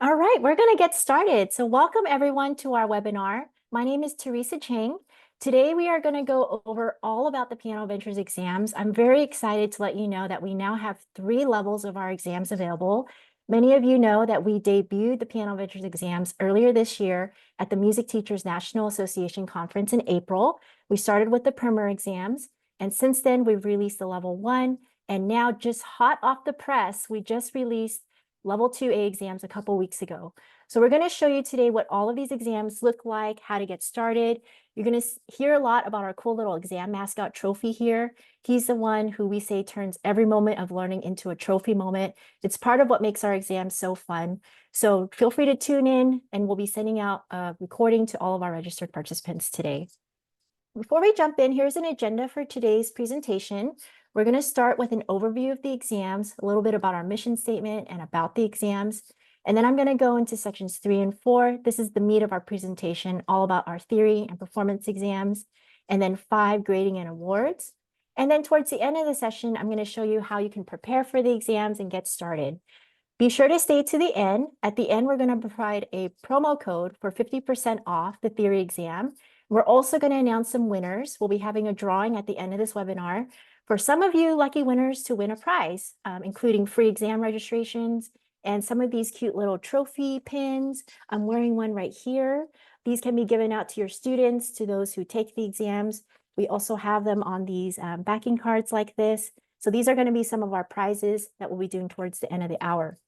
All right, we're going to get started. So welcome everyone to our webinar. My name is Theresa Cheng. Today we are going to go over all about the Piano Ventures exams. I'm very excited to let you know that we now have 3 levels of our exams available. Many of you know that we debuted the Piano Ventures exams earlier this year at the Music Teachers National Association Conference in April. We started with the primer exams, and since then we've released the level 1, and now just hot off the press, we just released level 2A exams a couple weeks ago. So we're going to show you today what all of these exams look like, how to get started. You're going to hear a lot about our cool little exam mascot Trophy here. He's the one who we say turns every moment of learning into a trophy moment. It's part of what makes our exams so fun. So feel free to tune in, and we'll be sending out a recording to all of our registered participants today. Before we jump in, here's an agenda for today's presentation. We're going to start with an overview of the exams, a little bit about our mission statement and about the exams. And then I'm going to go into sections 3 and 4. This is the meat of our presentation, all about our theory and performance exams. And then 5, grading and awards. And then towards the end of the session, I'm going to show you how you can prepare for the exams and get started. Be sure to stay to the end. At the end, we're going to provide a promo code for 50% off the theory exam. We're also going to announce some winners. We'll be having a drawing at the end of this webinar for some of you lucky winners to win a prize, including free exam registrations and some of these cute little trophy pins. I'm wearing one right here. These can be given out to your students, to those who take the exams. We also have them on these backing cards like this. So these are going to be some of our prizes that we'll be doing towards the end of the hour.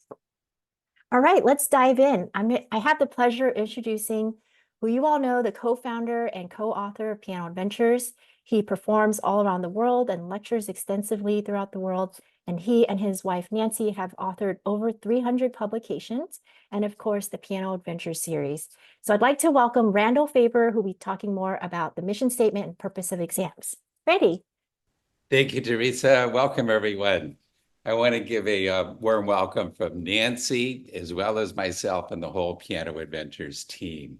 All right, let's dive in. I have the pleasure of introducing who you all know, the co-founder and co-author of Piano Adventures. He performs all around the world and lectures extensively throughout the world. And he and his wife, Nancy, have authored over 300 publications and, of course, the Piano Adventures series. So I'd like to welcome Randall Faber, who will be talking more about the mission statement and purpose of exams. Ready? Thank you, Theresa. Welcome, everyone. I want to give a warm welcome from Nancy, as well as myself and the whole Piano Adventures team.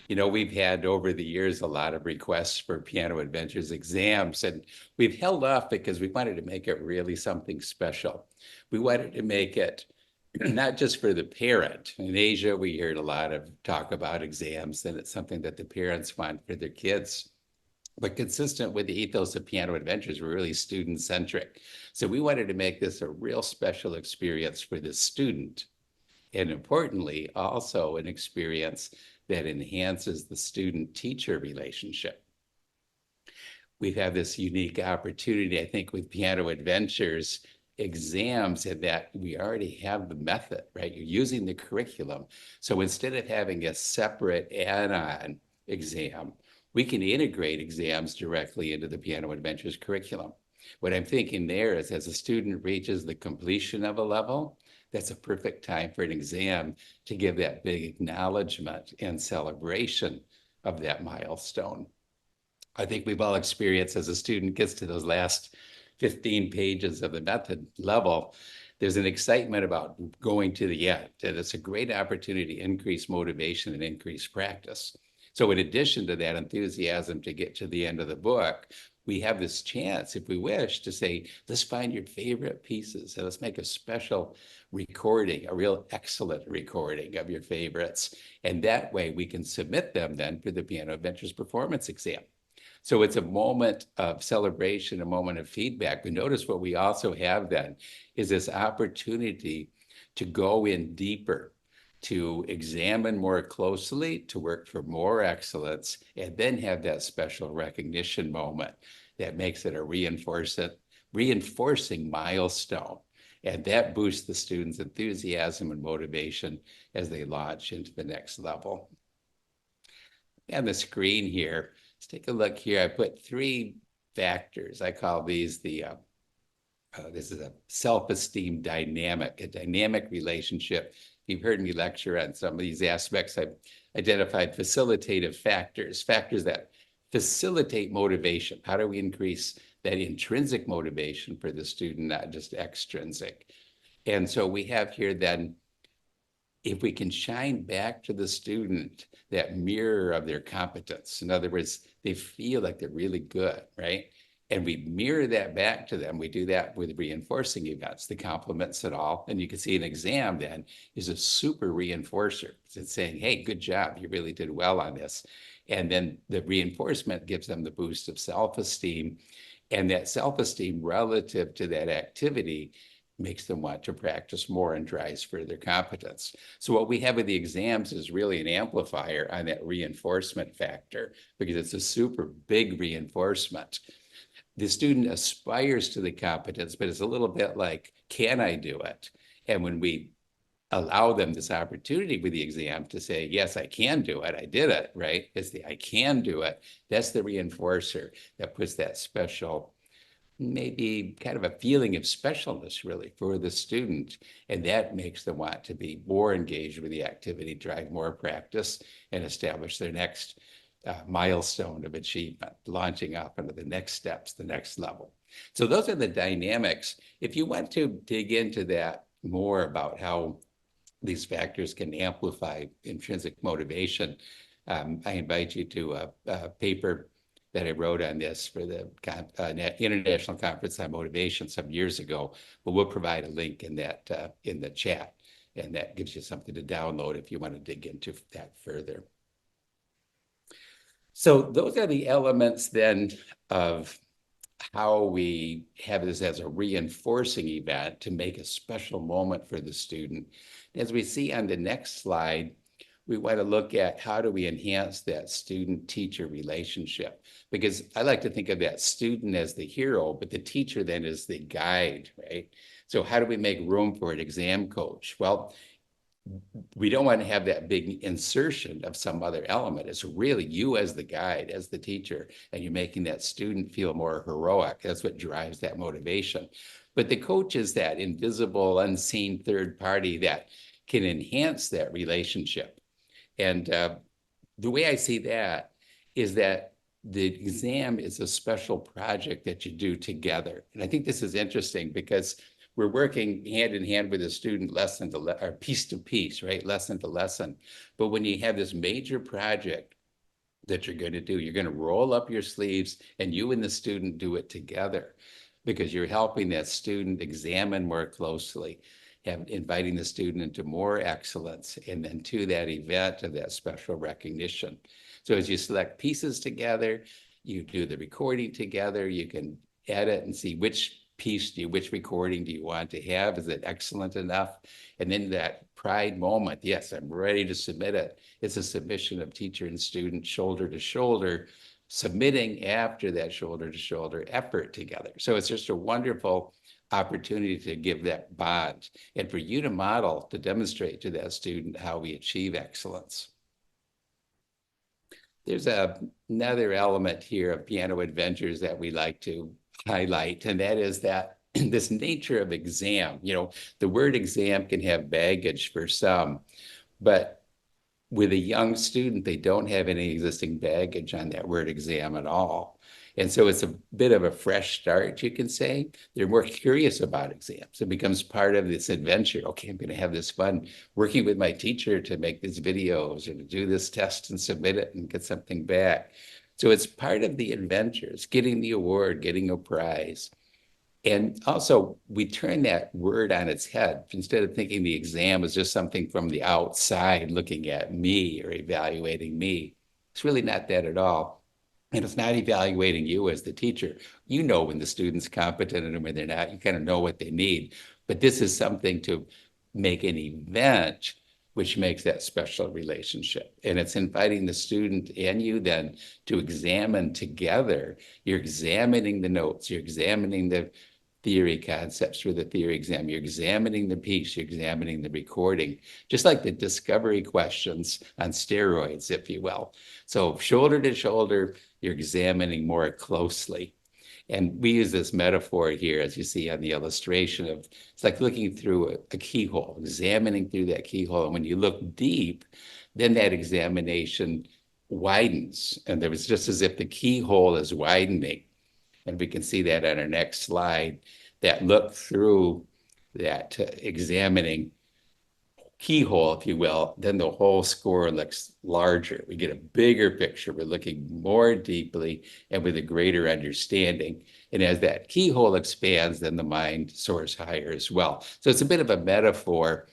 You know, we've had over the years a lot of requests for Piano Adventures exams, and we've held off because we wanted to make it really something special. We wanted to make it not just for the parent. In Asia, we heard a lot of talk about exams, and it's something that the parents want for their kids. But consistent with the ethos of Piano Adventures, we're really student-centric. So we wanted to make this a real special experience for the student. And importantly, also an experience that enhances the student-teacher relationship. We have this unique opportunity, I think, with Piano Adventures exams, in that we already have the method, right? You're using the curriculum. So instead of having a separate add-on exam, we can integrate exams directly into the Piano Adventures curriculum. What I'm thinking there is, as a student reaches the completion of a level, that's a perfect time for an exam to give that big acknowledgement and celebration of that milestone. I think we've all experienced, as a student gets to those last 15 pages of the method level, there's an excitement about going to the end, and it's a great opportunity to increase motivation and increase practice. So in addition to that enthusiasm to get to the end of the book, we have this chance, if we wish, to say, let's find your favorite pieces and let's make a special recording, a real excellent recording of your favorites. And that way we can submit them then for the Piano Adventures performance exam. So it's a moment of celebration, a moment of feedback. But notice what we also have then is this opportunity to go in deeper, to examine more closely, to work for more excellence, and then have that special recognition moment that makes it a reinforcing milestone. And that boosts the students' enthusiasm and motivation as they launch into the next level. And the screen here, let's take a look here. I put 3 factors. I call these this is a self-esteem dynamic, a dynamic relationship. You've heard me lecture on some of these aspects. I've identified facilitative factors, factors that facilitate motivation. How do we increase that intrinsic motivation for the student, not just extrinsic? And so we have here then, if we can shine back to the student that mirror of their competence, in other words, they feel like they're really good, right? And we mirror that back to them. We do that with reinforcing events, the compliments and all. And you can see an exam then is a super reinforcer. It's saying, hey, good job. You really did well on this. And then the reinforcement gives them the boost of self-esteem. And that self-esteem relative to that activity makes them want to practice more and drives further competence. So what we have with the exams is really an amplifier on that reinforcement factor because it's a super big reinforcement. The student aspires to the competence, but it's a little bit like, can I do it? And when we allow them this opportunity with the exam to say, yes, I can do it. I did it, right? It's the I can do it. That's the reinforcer that puts that special, maybe kind of a feeling of specialness really for the student. And that makes them want to be more engaged with the activity, drive more practice, and establish their next milestone of achievement, launching up into the next steps, the next level. So those are the dynamics. If you want to dig into that more about how these factors can amplify intrinsic motivation, I invite you to a paper that I wrote on this for the International Conference on Motivation some years ago, but we'll provide a link in that in the chat, and that gives you something to download if you want to dig into that further. So those are the elements then of how we have this as a reinforcing event to make a special moment for the student. As we see on the next slide, we want to look at how do we enhance that student-teacher relationship? Because I like to think of that student as the hero, but the teacher then is the guide, right? So how do we make room for an exam coach? Well, we don't want to have that big insertion of some other element. It's really you as the guide, as the teacher, and you're making that student feel more heroic. That's what drives that motivation. But the coach is that invisible, unseen third party that can enhance that relationship. And the way I see that is that the exam is a special project that you do together. And I think this is interesting because we're working hand in hand with the student lesson to or piece to piece, right? Lesson to lesson. But when you have this major project that you're going to do, you're going to roll up your sleeves and you and the student do it together because you're helping that student examine more closely, inviting the student into more excellence, and then to that event of that special recognition. So as you select pieces together, you do the recording together, you can edit and see which which recording do you want to have? Is it excellent enough? And then that pride moment, yes, I'm ready to submit it. It's a submission of teacher and student shoulder to shoulder, submitting after that shoulder to shoulder effort together. So it's just a wonderful opportunity to give that bond and for you to model, to demonstrate to that student how we achieve excellence. There's another element here of piano adventures that we like to highlight, and that is that this nature of exam, the word exam can have baggage for some, but with a young student, they don't have any existing baggage on that word exam at all. And so it's a bit of a fresh start, you can say. They're more curious about exams. It becomes part of this adventure. Okay, I'm going to have this fun working with my teacher to make these videos or to do this test and submit it and get something back. So it's part of the adventure. It's getting the award, getting a prize. And also, we turn that word on its head. Instead of thinking the exam is just something from the outside looking at me or evaluating me, it's really not that at all. And it's not evaluating you as the teacher. You know when the student's competent and when they're not. You kind of know what they need. But this is something to make an event which makes that special relationship. And it's inviting the student and you then to examine together. You're examining the notes. You're examining the theory concepts for the theory exam. You're examining the piece, you're examining the recording, just like the discovery questions on steroids, if you will. So shoulder to shoulder, you're examining more closely. And we use this metaphor here, as you see on the illustration of, it's like looking through a keyhole, examining through that keyhole. And when you look deep, then that examination widens. And there was just as if the keyhole is widening. And we can see that on our next slide, that look through that examining keyhole, if you will, then the whole score looks larger. We get a bigger picture. We're looking more deeply and with a greater understanding. And as that keyhole expands, then the mind soars higher as well. So it's a bit of a metaphor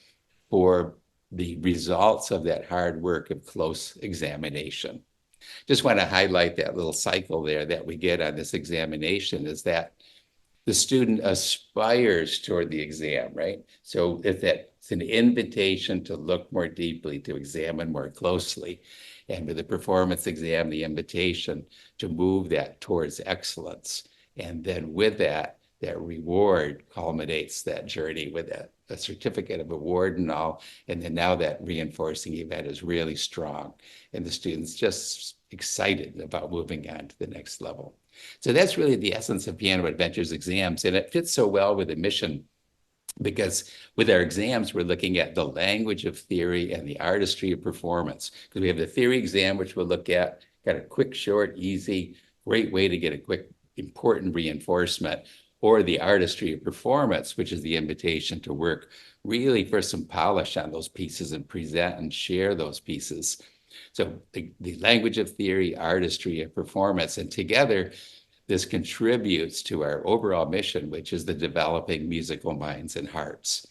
for the results of that hard work of close examination. Just want to highlight that little cycle there that we get on this examination is that the student aspires toward the exam, right? So if it's an invitation to look more deeply, to examine more closely. And with the performance exam, the invitation to move that towards excellence. And then with that, that reward culminates that journey with a certificate of award and all. And then now that reinforcing event is really strong. And the student's just excited about moving on to the next level. So that's really the essence of Piano Adventures exams. And it fits so well with the mission because with our exams, we're looking at the language of theory and the artistry of performance. Because we have the theory exam, which we'll look at, got a quick, short, easy, great way to get a quick, important reinforcement, or the artistry of performance, which is the invitation to work really for some polish on those pieces and present and share those pieces. So the language of theory, artistry, and performance, and together, this contributes to our overall mission, which is the developing musical minds and hearts.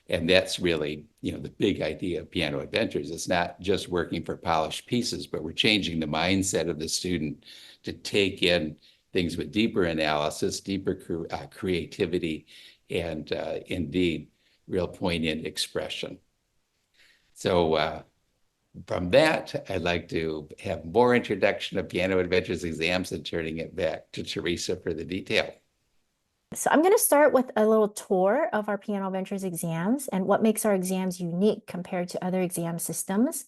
And that's really, the big idea of Piano Adventures. It's not just working for polished pieces, but we're changing the mindset of the student to take in things with deeper analysis, deeper creativity, and indeed, real poignant expression. So from that, I'd like to have more introduction of Piano Adventures exams and turning it back to Theresa for the detail. So I'm going to start with a little tour of our Piano Ventures exams and what makes our exams unique compared to other exam systems.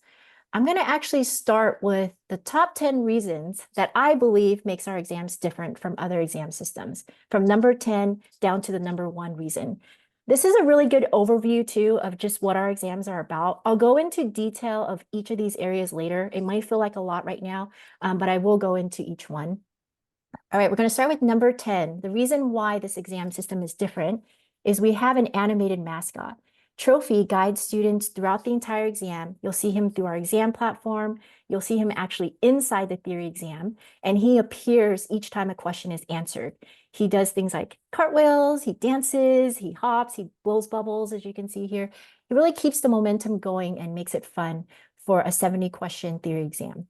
I'm going to actually start with the top 10 reasons that I believe makes our exams different from other exam systems, from number 10 down to the number 1 reason. This is a really good overview too of just what our exams are about. I'll go into detail of each of these areas later. It might feel like a lot right now, but I will go into each one. All right, we're going to start with number 10. The reason why this exam system is different is we have an animated mascot. Trophy guides students throughout the entire exam. You'll see him through our exam platform. You'll see him actually inside the theory exam, and he appears each time a question is answered. He does things like cartwheels, he dances, he hops, he blows bubbles, as you can see here. He really keeps the momentum going and makes it fun for a 70-question theory exam.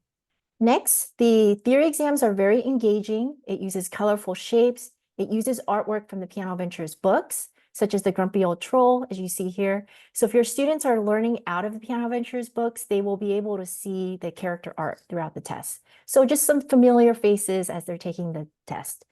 Next, the theory exams are very engaging. It uses colorful shapes. It uses artwork from the Piano Ventures books, such as the Grumpy Old Troll, as you see here. So if your students are learning out of the Piano Ventures books, they will be able to see the character art throughout the test. So just some familiar faces as they're taking the test.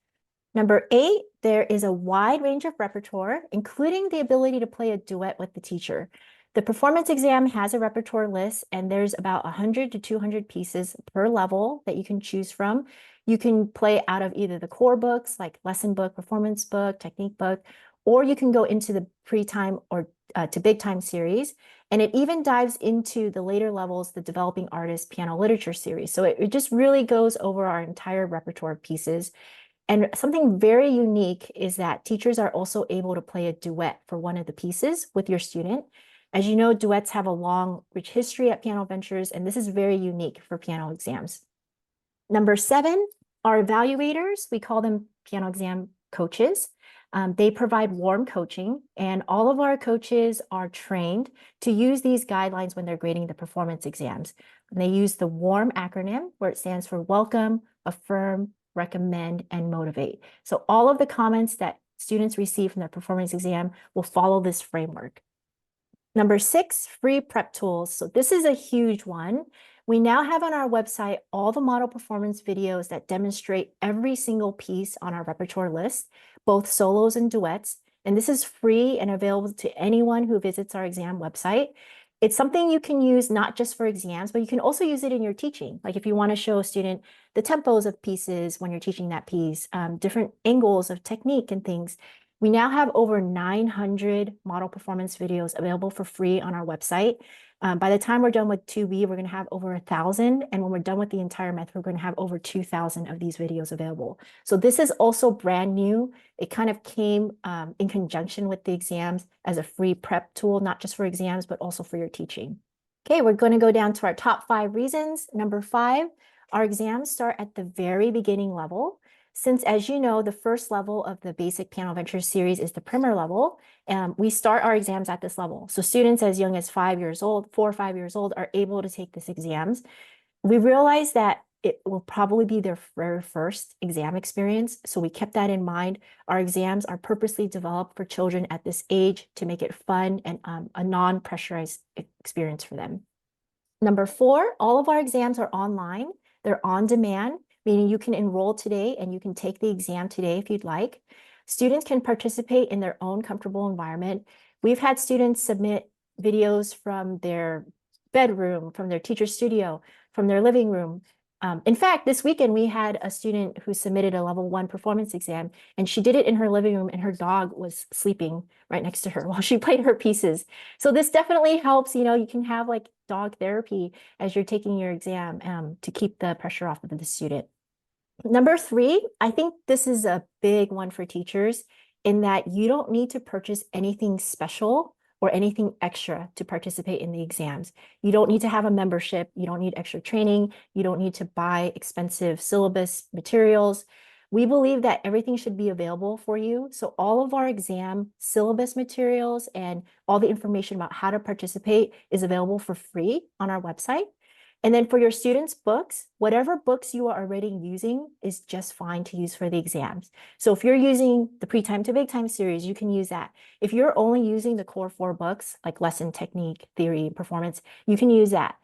Number 8, there is a wide range of repertoire, including the ability to play a duet with the teacher. The performance exam has a repertoire list, and there's about 100 to 200 pieces per level that you can choose from. You can play out of either the core books, like lesson book, performance book, technique book, or you can go into the pre-time or to big time series. And it even dives into the later levels, the developing artist piano literature series. So it just really goes over our entire repertoire of pieces. And something very unique is that teachers are also able to play a duet for one of the pieces with your student. As you know, duets have a long, rich history at Piano Ventures, and this is very unique for piano exams. Number 7 are evaluators. We call them piano exam coaches. They provide warm coaching, and all of our coaches are trained to use these guidelines when they're grading the performance exams. And they use the WARM acronym, where it stands for welcome, affirm, recommend, and motivate. So all of the comments that students receive from their performance exam will follow this framework. Number 6, free prep tools. So this is a huge one. We now have on our website all the model performance videos that demonstrate every single piece on our repertoire list, both solos and duets. And this is free and available to anyone who visits our exam website. It's something you can use not just for exams, but you can also use it in your teaching. Like if you want to show a student the tempos of pieces when you're teaching that piece, different angles of technique and things. We now have over 900 model performance videos available for free on our website. By the time we're done with 2B, we're going to have over 1,000. And when we're done with the entire method, we're going to have over 2,000 of these videos available. So this is also brand new. It kind of came in conjunction with the exams as a free prep tool, not just for exams, but also for your teaching. Okay, we're going to go down to our top 5 reasons. Number 5, our exams start at the very beginning level. Since, as you know, the first level of the basic Piano Ventures series is the primer level, we start our exams at this level. So students as young as 5 years old, 4 or 5 years old, are able to take this exams. We realize that it will probably be their very first exam experience. So we kept that in mind. Our exams are purposely developed for children at this age to make it fun and a non-pressurized experience for them. Number 4, all of our exams are online. They're on demand, meaning you can enroll today and you can take the exam today if you'd like. Students can participate in their own comfortable environment. We've had students submit videos from their bedroom, from their teacher's studio, from their living room. In fact, this weekend we had a student who submitted a level 1 performance exam, and she did it in her living room and her dog was sleeping right next to her while she played her pieces. So this definitely helps, you can have like dog therapy as you're taking your exam to keep the pressure off of the student. Number 3, I think this is a big one for teachers in that you don't need to purchase anything special or anything extra to participate in the exams. You don't need to have a membership. You don't need extra training. You don't need to buy expensive syllabus materials. We believe that everything should be available for you. So all of our exam syllabus materials and all the information about how to participate is available for free on our website. And then for your students' books, whatever books you are already using is just fine to use for the exams. So if you're using the Pre-Time to Big Time series, you can use that. If you're only using the core 4 books, like lesson, technique, theory, performance, you can use that.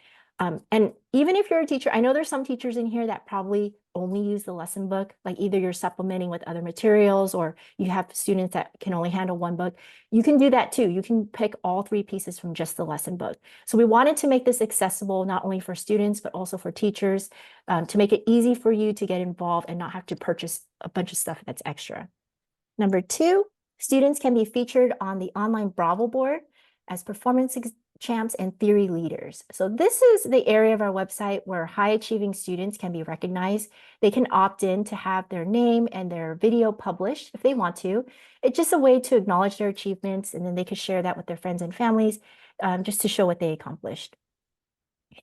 And even if you're a teacher, I know there's some teachers in here that probably only use the lesson book, like either you're supplementing with other materials or you have students that can only handle 1 book. You can do that too. You can pick all 3 pieces from just the lesson book. So we wanted to make this accessible not only for students, but also for teachers to make it easy for you to get involved and not have to purchase a bunch of stuff that's extra. Number 2, students can be featured on the online Bravo board as performance champs and theory leaders. So this is the area of our website where high-achieving students can be recognized. They can opt in to have their name and their video published if they want to. It's just a way to acknowledge their achievements, and then they can share that with their friends and families just to show what they accomplished.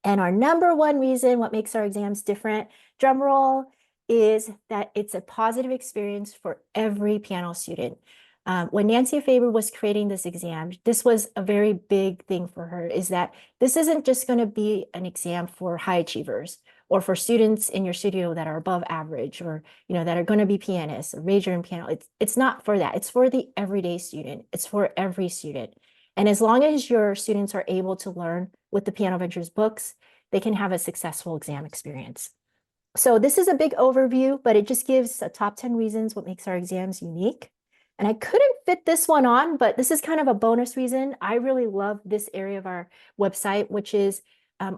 And our number 1 reason what makes our exams different, drum roll, is that it's a positive experience for every piano student. When Nancy Faber was creating this exam, this was a very big thing for her, is that this isn't just going to be an exam for high achievers or for students in your studio that are above average or that are going to be pianists or major in piano. It's not for that. It's for the everyday student. It's for every student. And as long as your students are able to learn with the Piano Ventures books, they can have a successful exam experience. So this is a big overview, but it just gives a top 10 reasons what makes our exams unique. And I couldn't fit this one on, but this is kind of a bonus reason. I really love this area of our website, which is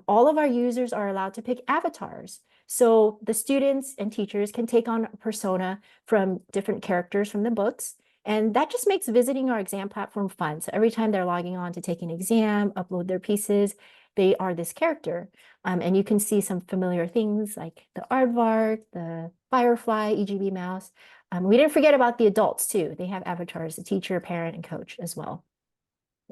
all of our users are allowed to pick avatars. So the students and teachers can take on a persona from different characters from the books. And that just makes visiting our exam platform fun. So every time they're logging on to take an exam, upload their pieces, they are this character. And you can see some familiar things like the aardvark, the firefly, EGB mouse. We didn't forget about the adults too. They have avatars, the teacher, parent, and coach as well.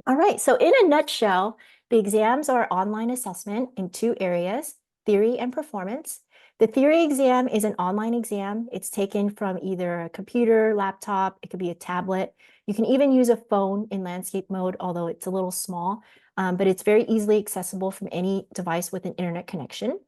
All right, so in a nutshell, the exams are online assessment in 2 areas, theory and performance. The theory exam is an online exam. It's taken from either a computer, laptop, it could be a tablet. You can even use a phone in landscape mode, although it's a little small, but it's very easily accessible from any device with an internet connection.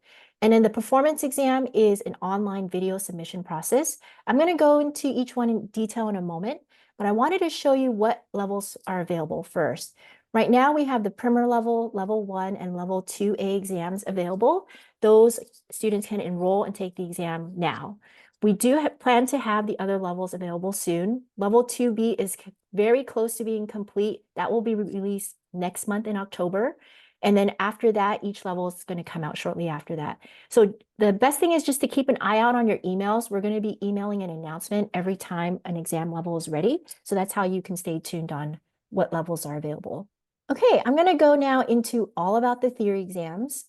And then the performance exam is an online video submission process. I'm going to go into each one in detail in a moment, but I wanted to show you what levels are available first. Right now, we have the primer level, level 1, and level 2A exams available. Those students can enroll and take the exam now. We do plan to have the other levels available soon. Level 2B is very close to being complete. That will be released next month in October. And then after that, each level is going to come out shortly after that. So the best thing is just to keep an eye out on your emails. We're going to be emailing an announcement every time an exam level is ready. So that's how you can stay tuned on what levels are available. Okay, I'm going to go now into all about the theory exams.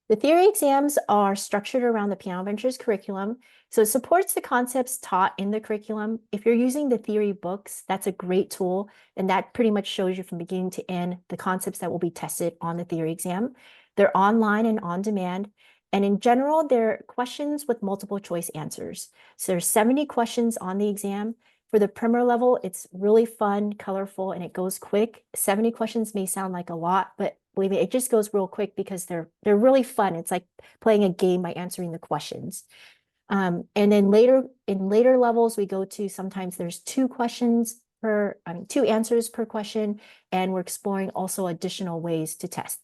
The theory exams are structured around the Piano Ventures curriculum, so it supports the concepts taught in the curriculum. If you're using the theory books, that's a great tool, and that pretty much shows you from beginning to end the concepts that will be tested on the theory exam. They're online and on demand, and in general, they're questions with multiple choice answers. So there's 70 questions on the exam. For the primer level, it's really fun, colorful, and it goes quick. 70 questions may sound like a lot, but believe me, it just goes real quick because they're really fun. It's like playing a game by answering the questions. And then in later levels, we go to sometimes there's two answers per question, and we're exploring also additional ways to test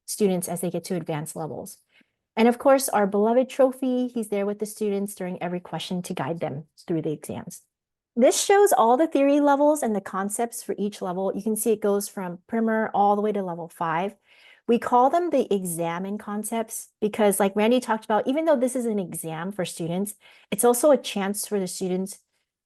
students as they get to advanced levels. And of course, our beloved trophy, he's there with the students during every question to guide them through the exams. This shows all the theory levels and the concepts for each level. You can see it goes from primer all the way to level 5. We call them the examine concepts because, like Randy talked about, even though this is an exam for students, it's also a chance for the students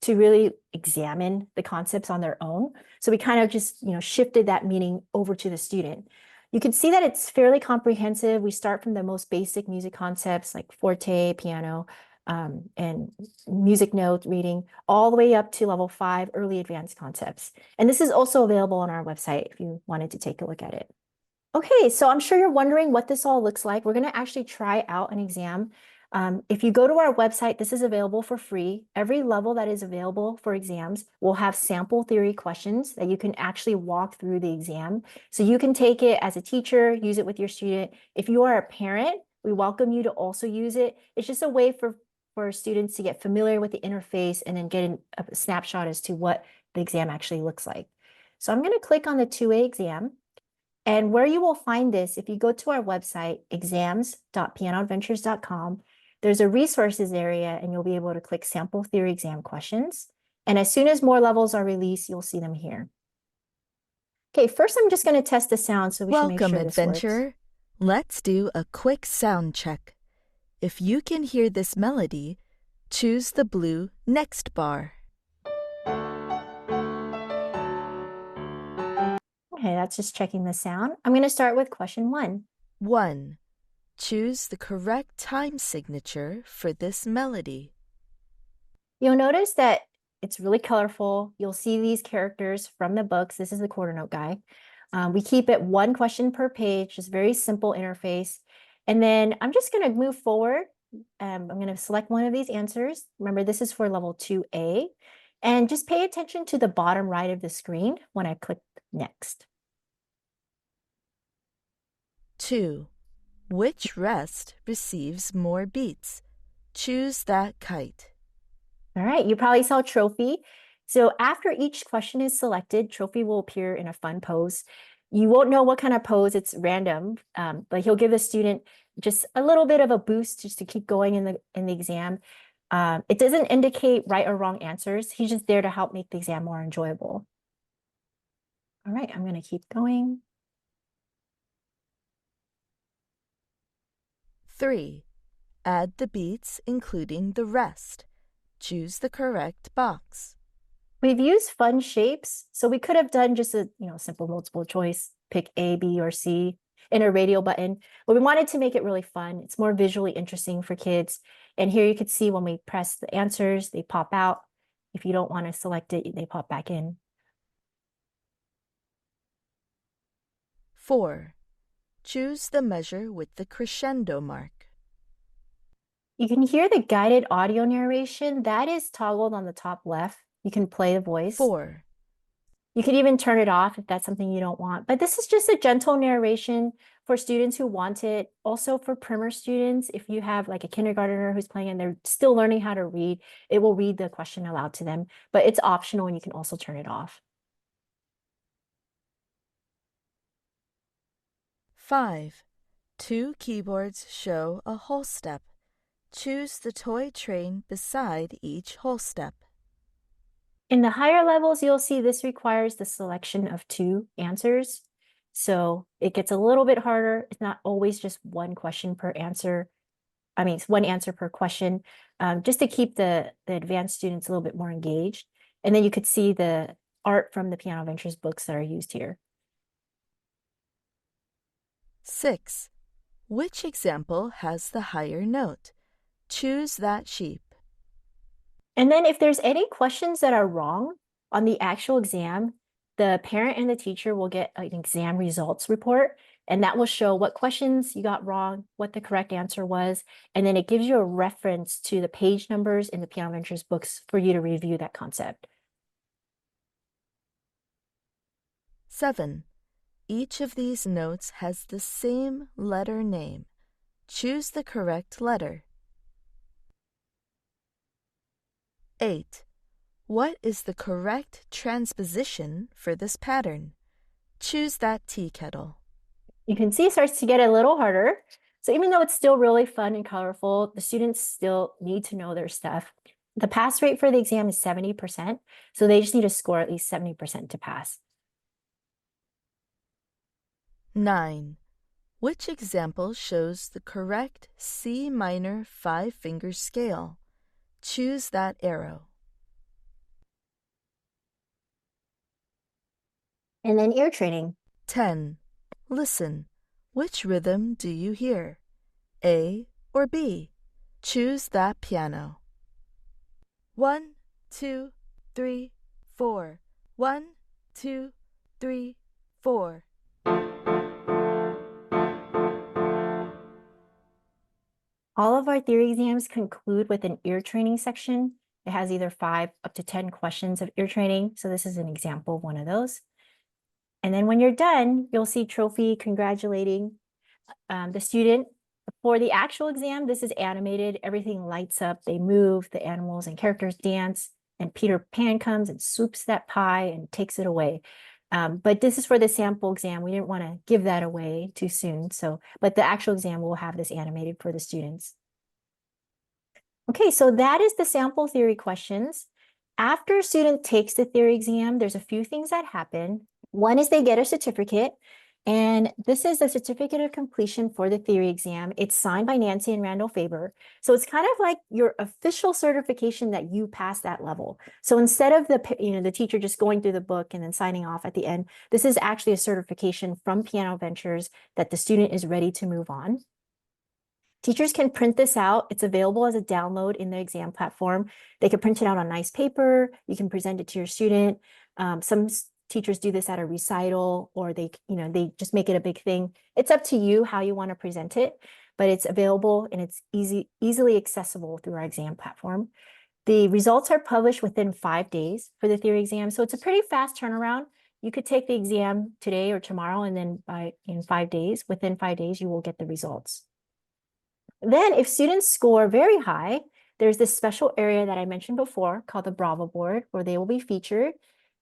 to really examine the concepts on their own. So we kind of just, shifted that meaning over to the student. You can see that it's fairly comprehensive. We start from the most basic music concepts like forte, piano, and music note reading, all the way up to level 5 early advanced concepts. And this is also available on our website if you wanted to take a look at it. Okay, so I'm sure you're wondering what this all looks like. We're going to actually try out an exam. If you go to our website, this is available for free. Every level that is available for exams will have sample theory questions that you can actually walk through the exam. So you can take it as a teacher, use it with your student. If you are a parent, we welcome you to also use it. It's just a way for students to get familiar with the interface and then get a snapshot as to what the exam actually looks like. So I'm going to click on the 2A exam. And where you will find this, if you go to our website, exams.pianoadventures.com, there's a resources area and you'll be able to click sample theory exam questions. And as soon as more levels are released, you'll see them here. Okay, first I'm just going to test the sound, so we should make Welcome, sure this works. adventurer. Let's do a quick sound check. If you can hear this melody, choose the blue next bar. Okay, that's just checking the sound. I'm going to start with question 1. 1. Choose the correct time signature for this melody. You'll notice that it's really colorful. You'll see these characters from the books. This is the quarter note guy. We keep it 1 question per page, just very simple interface. And then I'm just going to move forward. I'm going to select one of these answers. Remember, this is for level 2A. And just pay attention to the bottom right of the screen when I click next. 2. Which rest receives more beats? Choose that kite. All right, you probably saw trophy. So after each question is selected, trophy will appear in a fun pose. You won't know what kind of pose, it's random, but he'll give the student just a little bit of a boost just to keep going in the exam. It doesn't indicate right or wrong answers. He's just there to help make the exam more enjoyable. All right, I'm going to keep going. 3. Add the beats, including the rest. Choose the correct box. We've used fun shapes, so we could have done just a simple multiple choice, pick A, B, or C in a radial button, but we wanted to make it really fun. It's more visually interesting for kids. And here you could see when we press the answers, they pop out. If you don't want to select it, they pop back in. 4. Choose the measure with the crescendo mark. You can hear the guided audio narration. That is toggled on the top left. You can play the voice. 4. You can even turn it off if that's something you don't want. But this is just a gentle narration for students who want it. Also for primer students, if you have like a kindergartner who's playing and they're still learning how to read, it will read the question aloud to them. But it's optional and you can also turn it off. 5. 2 keyboards show a whole step. Choose the toy train beside each whole step. In the higher levels, you'll see this requires the selection of 2 answers. So it gets a little bit harder. It's not always just one question per answer. I mean, it's one answer per question, just to keep the advanced students a little bit more engaged. And then you could see the art from the Piano Ventures books that are used here. 6. Which example has the higher note? Choose that sheep. And then if there's any questions that are wrong on the actual exam, the parent and the teacher will get an exam results report, and that will show what questions you got wrong, what the correct answer was, and then it gives you a reference to the page numbers in the Piano Ventures books for you to review that concept. 7. Each of these notes has the same letter name. Choose the correct letter. 8. What is the correct transposition for this pattern? Choose that tea kettle. You can see it starts to get a little harder. So even though it's still really fun and colorful, the students still need to know their stuff. The pass rate for the exam is 70%, so they just need to score at least 70% to pass. 9. Which example shows the correct C minor 5-finger scale? Choose that arrow. And then ear training. 10. Listen. Which rhythm do you hear? A or B? Choose that piano. 1, 2, 3, 4. 1, 2, 3, 4. All of our theory exams conclude with an ear training section. It has either 5 up to 10 questions of ear training. So this is an example of one of those. And then when you're done, you'll see trophy congratulating the student. For the actual exam, this is animated. Everything lights up. They move, the animals and characters dance, and Peter Pan comes and swoops that pie and takes it away. But this is for the sample exam. We didn't want to give that away too soon. But the actual exam will have this animated for the students. Okay, so that is the sample theory questions. After a student takes the theory exam, there's a few things that happen. One is they get a certificate, and this is the certificate of completion for the theory exam. It's signed by Nancy and Randall Faber. So it's kind of like your official certification that you passed that level. So instead of the teacher just going through the book and then signing off at the end, this is actually a certification from Piano Ventures that the student is ready to move on. Teachers can print this out. It's available as a download in the exam platform. They can print it out on nice paper. You can present it to your student. Some teachers do this at a recital, or they just make it a big thing. It's up to you how you want to present it, but it's available and it's easily accessible through our exam platform. The results are published within 5 days for the theory exam, so it's a pretty fast turnaround. You could take the exam today or tomorrow, and then within 5 days, you will get the results. Then if students score very high, there's this special area that I mentioned before called the Bravo board, where they will be featured.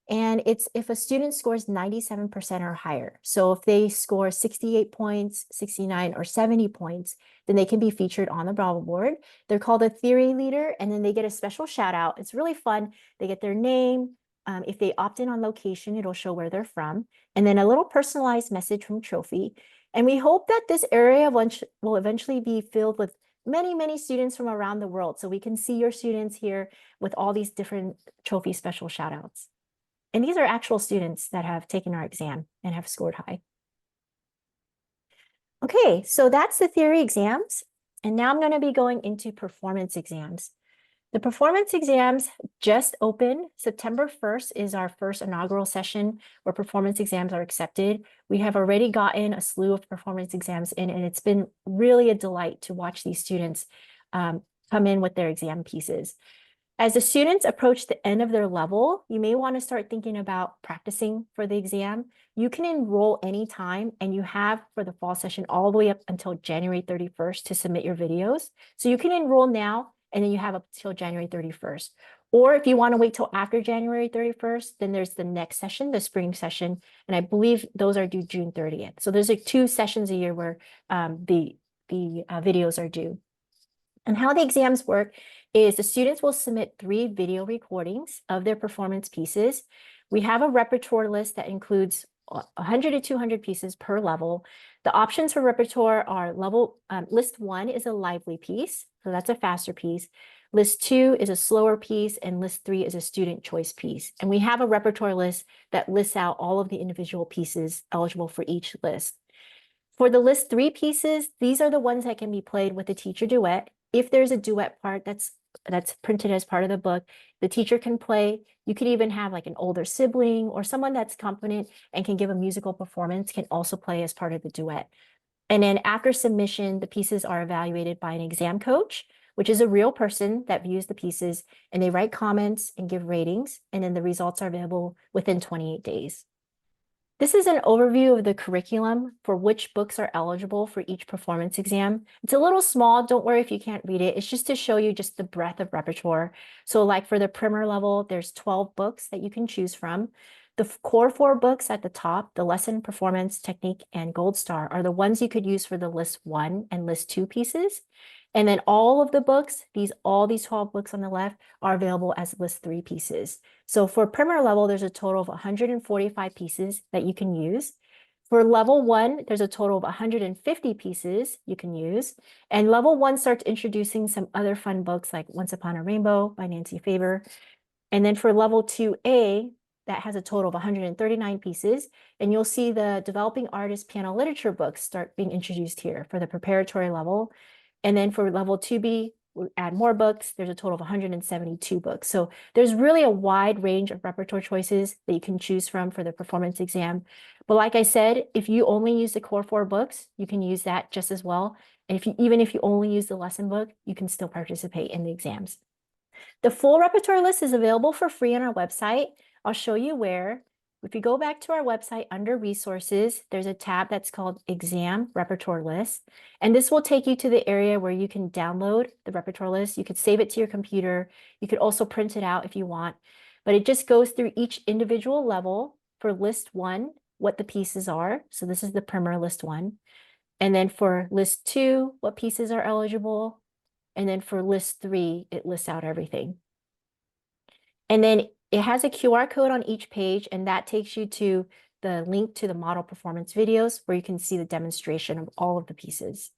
And it's if a student scores 97% or higher. So if they score 68 points, 69 or 70 points, then they can be featured on the Bravo board. They're called a theory leader, and then they get a special shout out. It's really fun. They get their name. If they opt in on location, it'll show where they're from. And then a little personalized message from Trophy. And we hope that this area will eventually be filled with many, many students from around the world. So we can see your students here with all these different Trophy special shout outs. And these are actual students that have taken our exam and have scored high. Okay, so that's the theory exams. And now I'm going to be going into performance exams. The performance exams just opened. September 1st is our first inaugural session where performance exams are accepted. We have already gotten a slew of performance exams in, and it's been really a delight to watch these students come in with their exam pieces. As the students approach the end of their level, you may want to start thinking about practicing for the exam. You can enroll anytime, and you have for the fall session all the way up until January 31st to submit your videos. So you can enroll now, and then you have up till January 31st. Or if you want to wait till after January 31st, then there's the next session, the spring session, and I believe those are due June 30th. So there's like 2 sessions a year where the videos are due. And how the exams work is the students will submit 3 video recordings of their performance pieces. We have a repertoire list that includes 100 to 200 pieces per level. The options for repertoire are list 1 is a lively piece, so that's a faster piece. List 2 is a slower piece, and list 3 is a student choice piece. And we have a repertoire list that lists out all of the individual pieces eligible for each list. For the list 3 pieces, these are the ones that can be played with a teacher duet. If there's a duet part that's printed as part of the book, the teacher can play. You could even have like an older sibling or someone that's competent and can give a musical performance can also play as part of the duet. And then after submission, the pieces are evaluated by an exam coach, which is a real person that views the pieces, and they write comments and give ratings, and then the results are available within 28 days. This is an overview of the curriculum for which books are eligible for each performance exam. It's a little small, don't worry if you can't read it. It's just to show you just the breadth of repertoire. So like for the primer level, there's 12 books that you can choose from. The core 4 books at the top, the lesson, performance, technique, and gold star, are the ones you could use for the list 1 and list 2 pieces. And then all of the books, all these 12 books on the left, are available as list 3 pieces. So for primer level, there's a total of 145 pieces that you can use. For level 1, there's a total of 150 pieces you can use. And level 1 starts introducing some other fun books like Once Upon a Rainbow by Nancy Faber. And then for level 2A, that has a total of 139 pieces. And you'll see the developing artist piano literature books start being introduced here for the preparatory level. And then for level 2B, we add more books. There's a total of 172 books. So there's really a wide range of repertoire choices that you can choose from for the performance exam. But like I said, if you only use the core 4 books, you can use that just as well. And even if you only use the lesson book, you can still participate in the exams. The full repertoire list is available for free on our website. I'll show you where. If you go back to our website under resources, there's a tab that's called exam repertoire list. And this will take you to the area where you can download the repertoire list. You could save it to your computer. You could also print it out if you want, but it just goes through each individual level. For list 1, what the pieces are. So this is the primer list 1. And then for list 2, what pieces are eligible. And then for list 3, it lists out everything. And then it has a QR code on each page, and that takes you to the link to the model performance videos where you can see the demonstration of all of the pieces.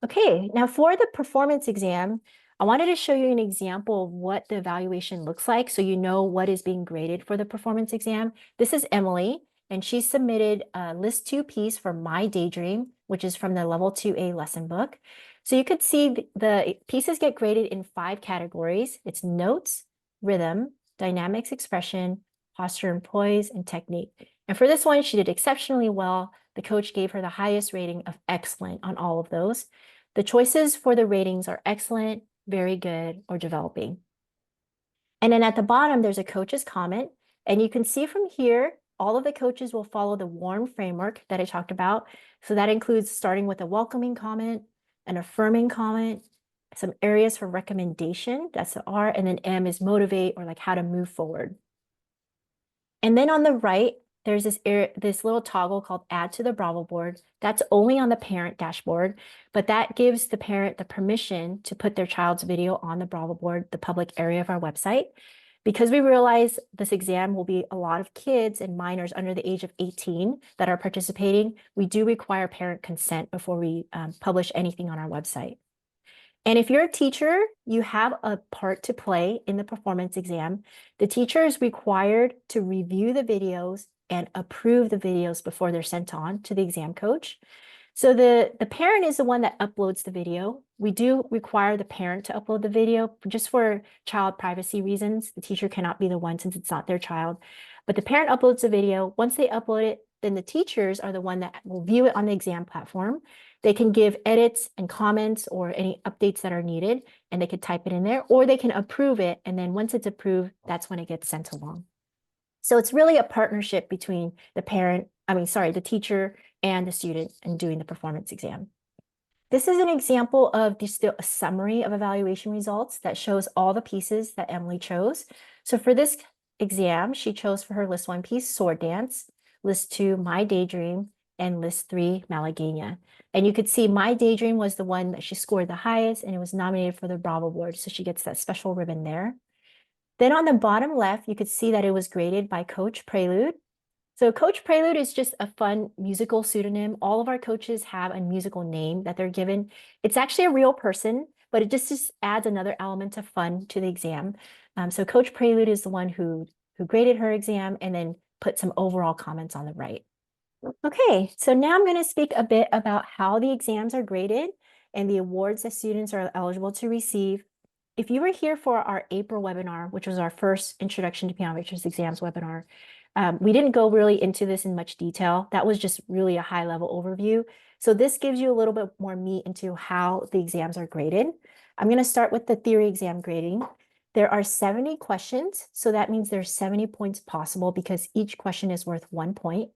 Okay, now for the performance exam, I wanted to show you an example of what the evaluation looks like so you know what is being graded for the performance exam. This is Emily, and she submitted a list 2 piece for My Daydream, which is from the level 2A lesson book. So you could see the pieces get graded in 5 categories. It's notes, rhythm, dynamics, expression, posture and poise, and technique. And for this one, she did exceptionally well. The coach gave her the highest rating of excellent on all of those. The choices for the ratings are excellent, very good, or developing. And then at the bottom, there's a coach's comment. And you can see from here, all of the coaches will follow the WARM framework that I talked about. So that includes starting with a welcoming comment, an affirming comment, some areas for recommendation, that's the R, and then M is motivate, or like how to move forward. And then on the right, there's this little toggle called Add to the Bravo board. That's only on the parent dashboard, but that gives the parent the permission to put their child's video on the Bravo board, the public area of our website. Because we realize this exam will be a lot of kids and minors under the age of 18 that are participating, we do require parent consent before we publish anything on our website. And if you're a teacher, you have a part to play in the performance exam. The teacher is required to review the videos and approve the videos before they're sent on to the exam coach. So the parent is the one that uploads the video. We do require the parent to upload the video just for child privacy reasons. The teacher cannot be the one since it's not their child. But the parent uploads the video. Once they upload it, then the teachers are the one that will view it on the exam platform. They can give edits and comments or any updates that are needed, and they could type it in there, or they can approve it. And then once it's approved, that's when it gets sent along. So it's really a partnership between the teacher and the student in doing the performance exam. This is an example of just a summary of evaluation results that shows all the pieces that Emily chose. So for this exam, she chose for her list 1 piece, Sword Dance, list 2, My Daydream, and list 3, Malagueña. And you could see My Daydream was the one that she scored the highest, and it was nominated for the Bravo Award, so she gets that special ribbon there. Then on the bottom left, you could see that it was graded by Coach Prelude. So Coach Prelude is just a fun musical pseudonym. All of our coaches have a musical name that they're given. It's actually a real person, but it just adds another element of fun to the exam. So Coach Prelude is the one who graded her exam and then put some overall comments on the right. Okay, so now I'm going to speak a bit about how the exams are graded and the awards that students are eligible to receive. If you were here for our April webinar, which was our first Introduction to Piano Virtuous Exams webinar, we didn't go really into this in much detail. That was just really a high-level overview. So this gives you a little bit more meat into how the exams are graded. I'm going to start with the theory exam grading. There are 70 questions, so that means there's 70 points possible because each question is worth 1 point.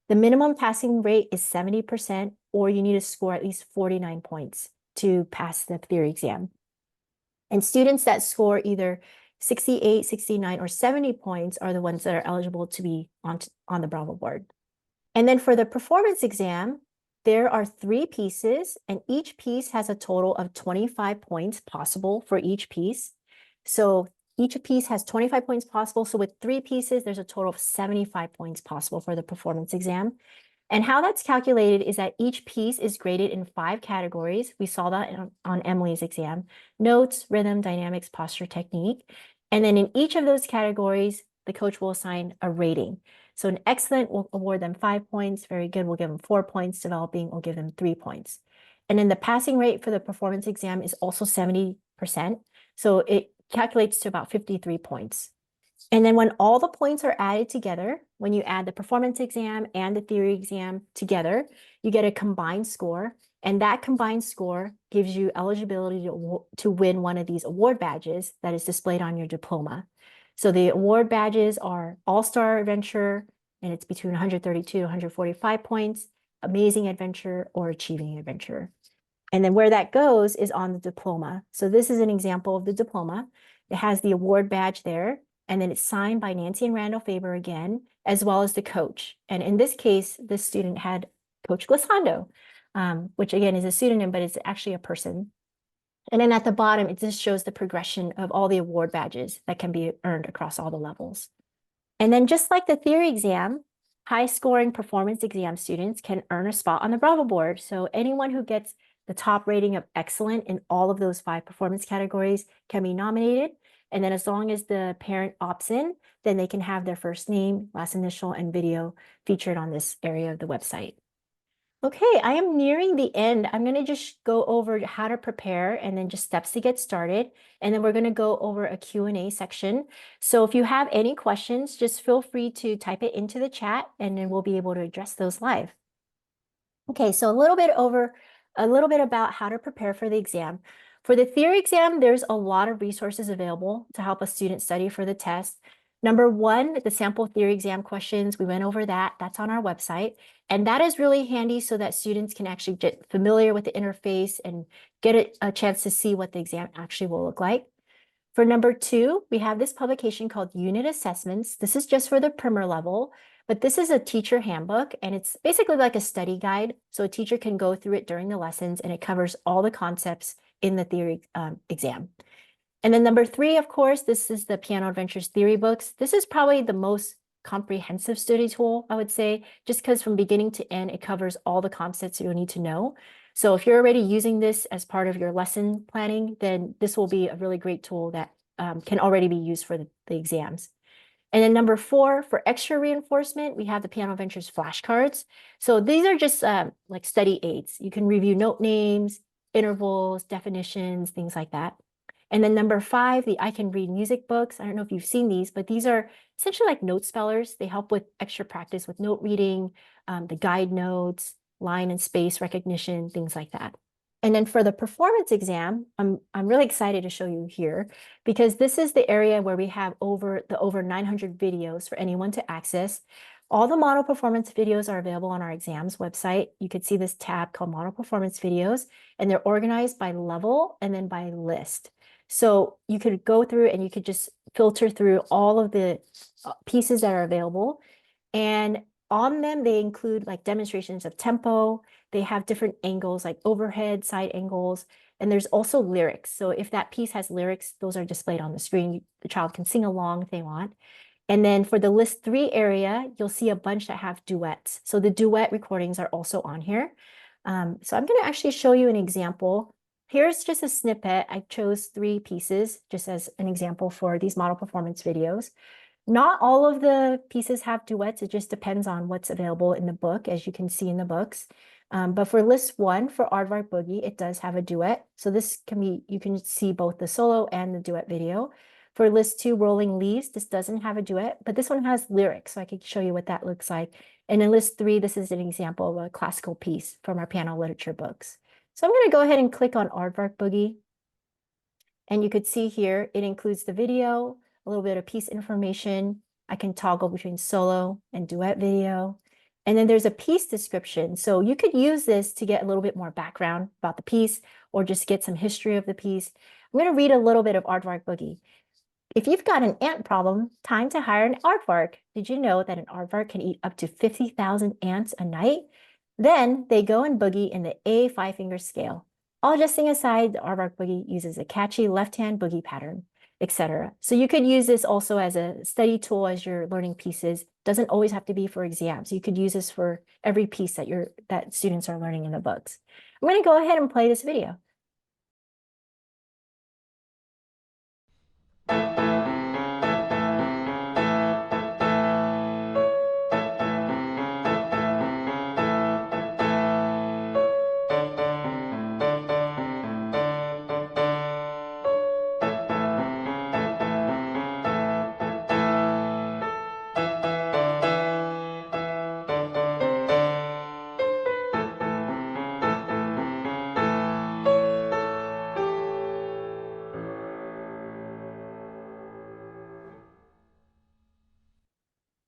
The minimum passing rate is 70%, or you need to score at least 49 points to pass the theory exam. And students that score either 68, 69, or 70 points are the ones that are eligible to be on the Bravo board. And then for the performance exam, there are 3 pieces, and each piece has a total of 25 points possible for each piece. So each piece has 25 points possible. So with 3 pieces, there's a total of 75 points possible for the performance exam. And how that's calculated is that each piece is graded in 5 categories. We saw that on Emily's exam: notes, rhythm, dynamics, posture, technique. And then in each of those categories, the coach will assign a rating. So an excellent will award them 5 points. Very good will give them 4 points. Developing will give them 3 points. And then the passing rate for the performance exam is also 70%. So it calculates to about 53 points. And then when all the points are added together, when you add the performance exam and the theory exam together, you get a combined score. And that combined score gives you eligibility to win one of these award badges that is displayed on your diploma. So the award badges are All-Star Adventure, and it's between 132 to 145 points, Amazing Adventure, or Achieving Adventure. And then where that goes is on the diploma. So this is an example of the diploma. It has the award badge there, and then it's signed by Nancy and Randall Faber again, as well as the coach. And in this case, this student had Coach Glissando, which again is a pseudonym, but it's actually a person. And then at the bottom, it just shows the progression of all the award badges that can be earned across all the levels. And then just like the theory exam, high-scoring performance exam students can earn a spot on the Bravo board. So anyone who gets the top rating of excellent in all of those 5 performance categories can be nominated. And then as long as the parent opts in, then they can have their first name, last initial, and video featured on this area of the website. Okay, I am nearing the end. I'm going to just go over how to prepare and then just steps to get started. And then we're going to go over a Q&A section. So if you have any questions, just feel free to type it into the chat and then we'll be able to address those live. Okay, so a little bit about how to prepare for the exam. For the theory exam, there's a lot of resources available to help a student study for the test. Number 1, the sample theory exam questions, we went over that. That's on our website. And that is really handy so that students can actually get familiar with the interface and get a chance to see what the exam actually will look like. For number 2, we have this publication called Unit Assessments. This is just for the primer level, but this is a teacher handbook, and it's basically like a study guide. So a teacher can go through it during the lessons, and it covers all the concepts in the theory exam. And then number 3, of course, this is the Piano Adventures theory books. This is probably the most comprehensive study tool, I would say, just because from beginning to end, it covers all the concepts you'll need to know. So if you're already using this as part of your lesson planning, then this will be a really great tool that can already be used for the exams. And then number 4, for extra reinforcement, we have the Piano Adventures flashcards. So these are just like study aids. You can review note names, intervals, definitions, things like that. And then number 5, the I Can Read Music books. I don't know if you've seen these, but these are essentially like note spellers. They help with extra practice with note reading, the guide notes, line and space recognition, things like that. And then for the performance exam, I'm really excited to show you here because this is the area where we have over 900 videos for anyone to access. All the model performance videos are available on our exams website. You could see this tab called Model Performance Videos, and they're organized by level and then by list. So you could go through and you could just filter through all of the pieces that are available. And on them, they include like demonstrations of tempo. They have different angles like overhead, side angles, and there's also lyrics. So if that piece has lyrics, those are displayed on the screen. The child can sing along if they want. And then for the list 3 area, you'll see a bunch that have duets. So the duet recordings are also on here. So I'm going to actually show you an example. Here's just a snippet. I chose 3 pieces just as an example for these model performance videos. Not all of the pieces have duets. It just depends on what's available in the book, as you can see in the books. But for list 1, for Aardvark Boogie, it does have a duet. So this can be, you can see both the solo and the duet video. For list 2, Rolling Leaves, this doesn't have a duet, but this one has lyrics, so I can show you what that looks like. And in list 3, this is an example of a classical piece from our piano literature books. So I'm going to go ahead and click on Aardvark Boogie. And you could see here, it includes the video, a little bit of piece information. I can toggle between solo and duet video. And then there's a piece description. So you could use this to get a little bit more background about the piece or just get some history of the piece. I'm going to read a little bit of Aardvark Boogie. If you've got an ant problem, time to hire an aardvark. Did you know that an aardvark can eat up to 50,000 ants a night? Then they go and boogie in the A 5-finger scale. All jesting aside, the aardvark boogie uses a catchy left-hand boogie pattern, etc. So you could use this also as a study tool as you're learning pieces. Doesn't always have to be for exams. You could use this for every piece that students are learning in the books. I'm going to go ahead and play this video.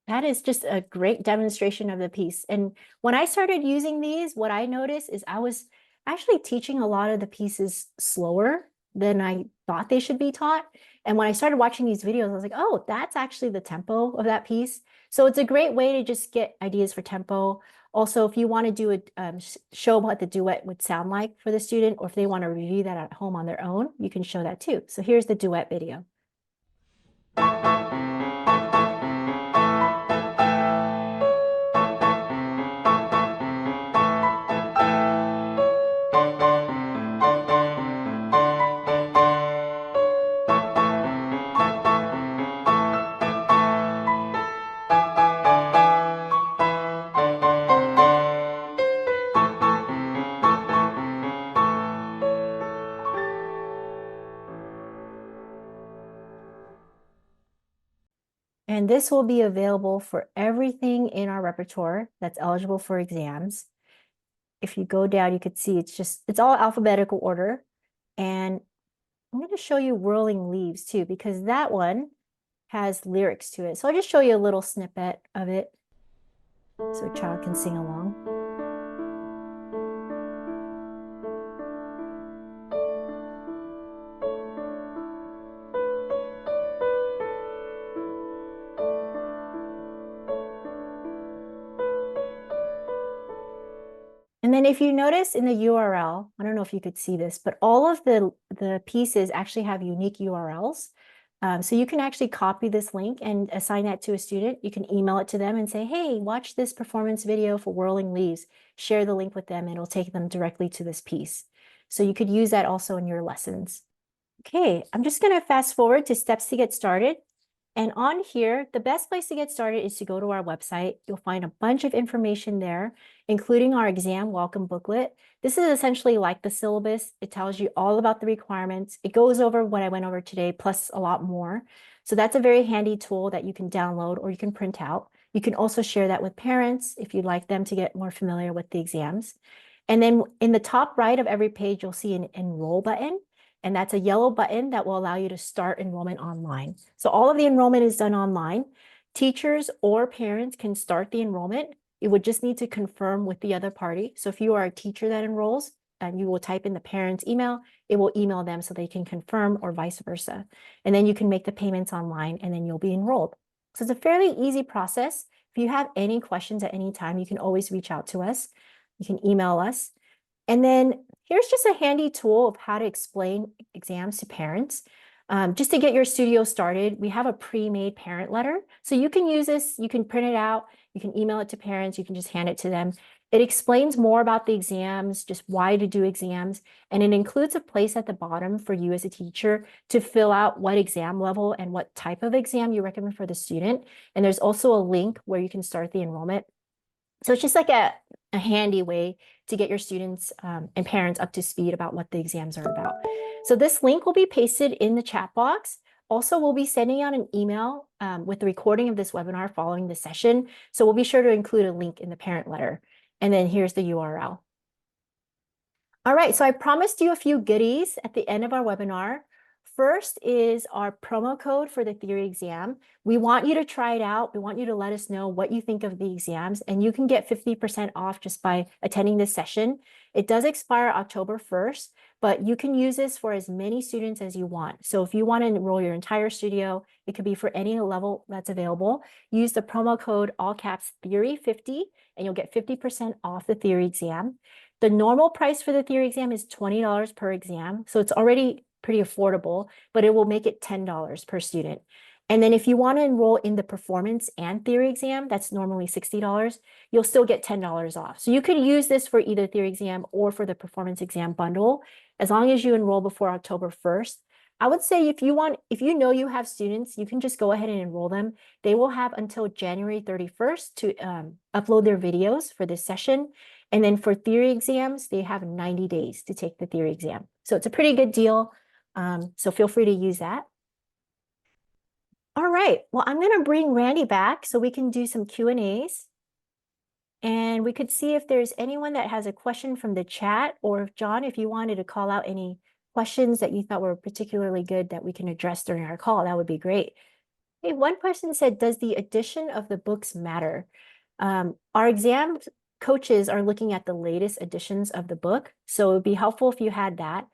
That is just a great demonstration of the piece. And when I started using these, what I noticed is I was actually teaching a lot of the pieces slower than I thought they should be taught. And when I started watching these videos, I was like, oh, that's actually the tempo of that piece. So it's a great way to just get ideas for tempo. Also, if you want to do a show what the duet would sound like for the student, or if they want to review that at home on their own, you can show that too. So here's the duet video. And this will be available for everything in our repertoire that's eligible for exams. If you go down, you could see it's all alphabetical order. And I'm going to show you Whirling Leaves too, because that one has lyrics to it. So I'll just show you a little snippet of it so a child can sing along. And then if you notice in the URL, I don't know if you could see this, but all of the pieces actually have unique URLs. So you can actually copy this link and assign that to a student. You can email it to them and say, hey, watch this performance video for Whirling Leaves. Share the link with them and it'll take them directly to this piece. So you could use that also in your lessons. Okay, I'm just going to fast forward to steps to get started. And on here, the best place to get started is to go to our website. You'll find a bunch of information there, including our exam welcome booklet. This is essentially like the syllabus. It tells you all about the requirements. It goes over what I went over today, plus a lot more. So that's a very handy tool that you can download or you can print out. You can also share that with parents if you'd like them to get more familiar with the exams. And then in the top right of every page, you'll see an enroll button. And that's a yellow button that will allow you to start enrollment online. So all of the enrollment is done online. Teachers or parents can start the enrollment. You would just need to confirm with the other party. So if you are a teacher that enrolls and you will type in the parent's email, it will email them so they can confirm or vice versa. And then you can make the payments online and then you'll be enrolled. So it's a fairly easy process. If you have any questions at any time, you can always reach out to us. You can email us. And then here's just a handy tool of how to explain exams to parents. Just to get your studio started, we have a pre-made parent letter. So you can use this, you can print it out, you can email it to parents, you can just hand it to them. It explains more about the exams, just why to do exams, and it includes a place at the bottom for you as a teacher to fill out what exam level and what type of exam you recommend for the student. And there's also a link where you can start the enrollment. So it's just like a handy way to get your students and parents up to speed about what the exams are about. So this link will be pasted in the chat box. Also, we'll be sending out an email with the recording of this webinar following the session. So we'll be sure to include a link in the parent letter. And then here's the URL. All right, so I promised you a few goodies at the end of our webinar. First is our promo code for the theory exam. We want you to try it out. We want you to let us know what you think of the exams, and you can get 50% off just by attending this session. It does expire October 1st, but you can use this for as many students as you want. So if you want to enroll your entire studio, it could be for any level that's available. Use the promo code all caps theory50, and you'll get 50% off the theory exam. The normal price for the theory exam is $20 per exam, so it's already pretty affordable, but it will make it $10 per student. And then if you want to enroll in the performance and theory exam, that's normally $60, you'll still get $10 off. So you could use this for either theory exam or for the performance exam bundle, as long as you enroll before October 1st. I would say if you know you have students, you can just go ahead and enroll them. They will have until January 31st to upload their videos for this session. And then for theory exams, they have 90 days to take the theory exam. So it's a pretty good deal. So feel free to use that. All right, well, I'm gonna bring Randy back so we can do some Q&As. And we could see if there's anyone that has a question from the chat, or if John, if you wanted to call out any questions that you thought were particularly good that we can address during our call, that would be great. Hey, one person said, does the addition of the books matter? Our exam coaches are looking at the latest editions of the book, so it would be helpful if you had that.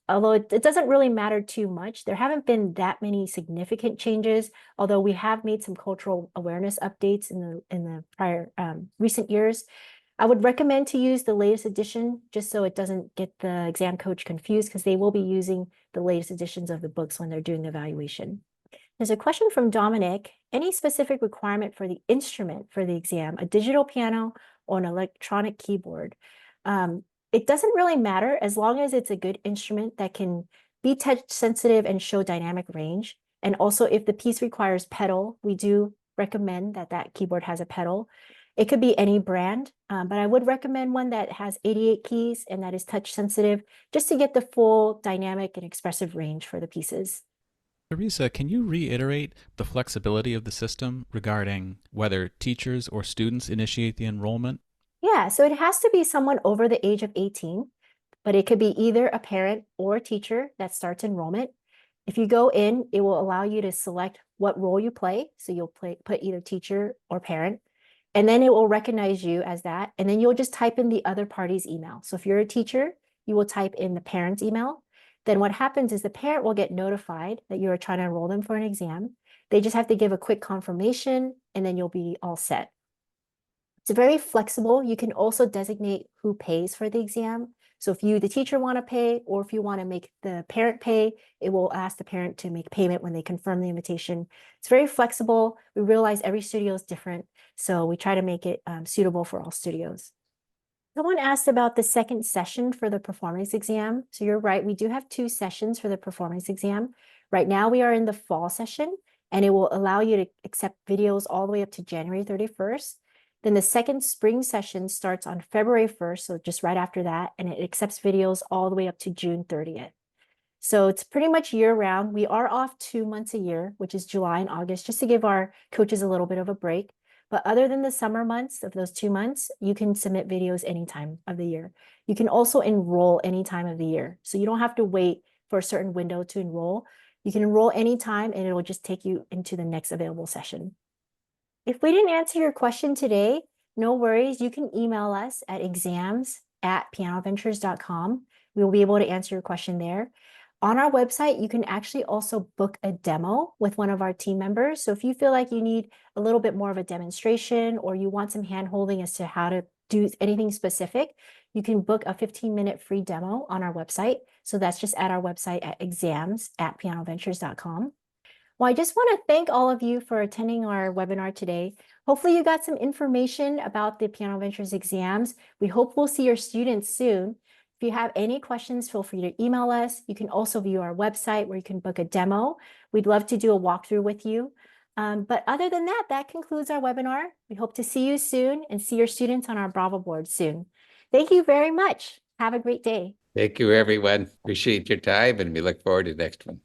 Although it doesn't really matter too much. There haven't been that many significant changes, although we have made some cultural awareness updates in the prior recent years. I would recommend to use the latest edition just so it doesn't get the exam coach confused, because they will be using the latest editions of the books when they're doing the evaluation. There's a question from Dominic. Any specific requirement for the instrument for the exam, a digital piano or an electronic keyboard? It doesn't really matter as long as it's a good instrument that can be touch sensitive and show dynamic range. And also if the piece requires pedal, we do recommend that that keyboard has a pedal. It could be any brand, but I would recommend one that has 88 keys and that is touch sensitive, just to get the full dynamic and expressive range for the pieces. Theresa, can you reiterate the flexibility of the system regarding whether teachers or students initiate the enrollment? Yeah, so it has to be someone over the age of 18, but it could be either a parent or a teacher that starts enrollment. If you go in, it will allow you to select what role you play. So you'll put either teacher or parent, and then it will recognize you as that. And then you'll just type in the other party's email. So if you're a teacher, you will type in the parent's email. Then what happens is the parent will get notified that you are trying to enroll them for an exam. They just have to give a quick confirmation, and then you'll be all set. It's very flexible. You can also designate who pays for the exam. So if you, the teacher, want to pay, or if you want to make the parent pay, it will ask the parent to make payment when they confirm the invitation. It's very flexible. We realize every studio is different, so we try to make it suitable for all studios. Someone asked about the second session for the performance exam. So you're right, we do have 2 sessions for the performance exam. Right now we are in the fall session, and it will allow you to accept videos all the way up to January 31st. Then the second spring session starts on February 1st, so just right after that, and it accepts videos all the way up to June 30th. So it's pretty much year round. We are off 2 months a year, which is July and August, just to give our coaches a little bit of a break. But other than the summer months of those 2 months, you can submit videos any time of the year. You can also enroll any time of the year. So you don't have to wait for a certain window to enroll. You can enroll anytime, and it will just take you into the next available session. If we didn't answer your question today, no worries. You can email us at exams@pianoventures.com. We will be able to answer your question there. On our website, you can actually also book a demo with one of our team members. So if you feel like you need a little bit more of a demonstration, or you want some hand-holding as to how to do anything specific, you can book a 15-minute free demo on our website. So that's just at our website at exams@pianoventures.com. Well, I just want to thank all of you for attending our webinar today. Hopefully you got some information about the Piano Ventures exams. We hope we'll see your students soon. If you have any questions, feel free to email us. You can also view our website where you can book a demo. We'd love to do a walkthrough with you. But other than that, that concludes our webinar. We hope to see you soon and see your students on our Bravo board soon. Thank you very much. Have a great day. Thank you, everyone. Appreciate your time, and we look forward to the next one.